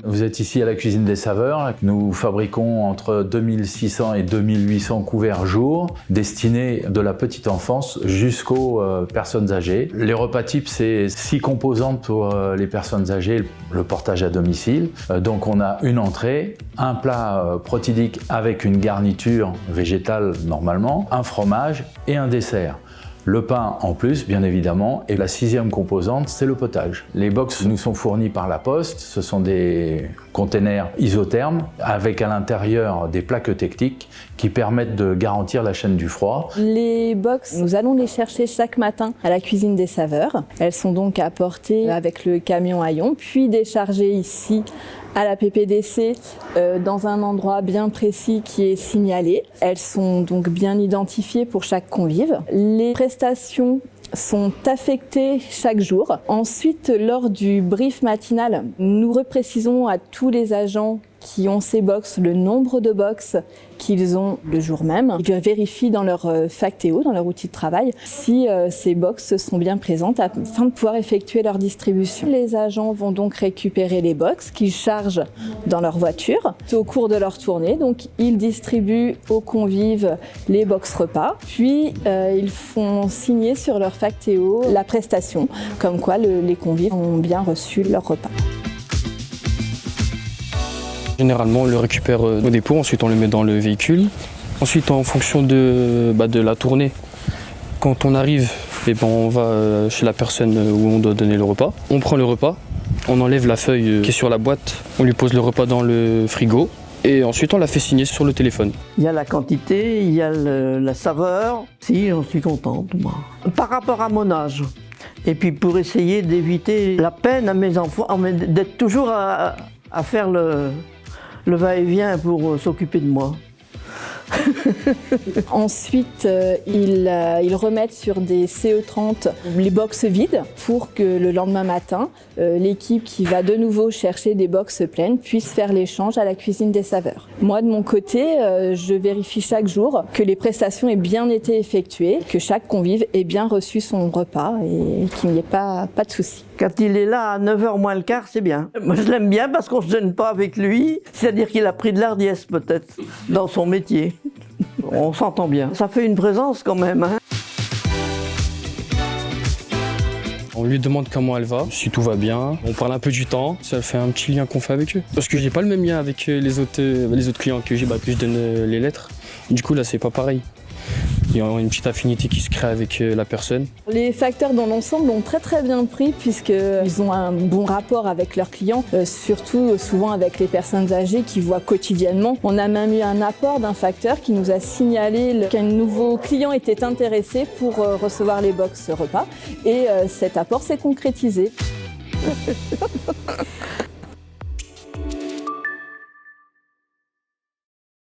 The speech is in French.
Vous êtes ici à la Cuisine des Saveurs. Nous fabriquons entre 2600 et 2800 couverts jour destinés de la petite enfance jusqu'aux personnes âgées. Les repas types, c'est 6 composantes pour les personnes âgées, le portage à domicile. Donc on a une entrée, un plat protidique avec une garniture végétale normalement, un fromage et un dessert. Le pain en plus, bien évidemment, et la 6e composante, c'est le potage. Les box nous sont fournis par la Poste. Ce sont des containers isothermes avec à l'intérieur des plaques tectiques qui permettent de garantir la chaîne du froid. Les box, nous allons les chercher chaque matin à la Cuisine des Saveurs. Elles sont donc apportées avec le camion Hayon, puis déchargées ici à la PPDC dans un endroit bien précis qui est signalé. Elles sont donc bien identifiées pour chaque convive. Les prestations sont affectées chaque jour. Ensuite, lors du brief matinal, nous reprécisons à tous les agents qui ont ces box le nombre de box qu'ils ont le jour même. Ils vérifient dans leur Factéo, dans leur outil de travail, si ces box sont bien présentes afin de pouvoir effectuer leur distribution. Les agents vont donc récupérer les box qu'ils chargent dans leur voiture au cours de leur tournée. Donc ils distribuent aux convives les box repas, puis ils font signer sur leur Factéo la prestation, comme quoi les convives ont bien reçu leur repas. Généralement, on le récupère au dépôt, ensuite on le met dans le véhicule. Ensuite, en fonction de la tournée, quand on arrive, on va chez la personne où on doit donner le repas. On prend le repas, on enlève la feuille qui est sur la boîte, on lui pose le repas dans le frigo et ensuite on la fait signer sur le téléphone. Il y a la quantité, il y a la saveur. Si, j'en suis contente, moi. Par rapport à mon âge, et puis pour essayer d'éviter la peine à mes enfants, d'être toujours à faire le va-et-vient pour s'occuper de moi. Ensuite, ils remettent sur des CE30 les box vides pour que le lendemain matin, l'équipe qui va de nouveau chercher des box pleines puisse faire l'échange à la Cuisine des Saveurs. Moi, de mon côté, je vérifie chaque jour que les prestations aient bien été effectuées, que chaque convive ait bien reçu son repas et qu'il n'y ait pas de soucis. Quand il est là à 9h moins le quart, c'est bien. Moi, je l'aime bien parce qu'on ne se gêne pas avec lui. C'est-à-dire qu'il a pris de l'ardiesse, peut-être, dans son métier. On s'entend bien. Ça fait une présence quand même. Hein. On lui demande comment elle va, si tout va bien. On parle un peu du temps, ça fait un petit lien qu'on fait avec eux. Parce que j'ai pas le même lien avec les autres clients que j'ai, que je donne les lettres. Du coup, là, c'est pas pareil. Il y a une petite affinité qui se crée avec la personne. Les facteurs dans l'ensemble ont très bien pris puisqu'ils ont un bon rapport avec leurs clients, surtout souvent avec les personnes âgées qui voient quotidiennement. On a même eu un apport d'un facteur qui nous a signalé qu'un nouveau client était intéressé pour recevoir les box repas et cet apport s'est concrétisé.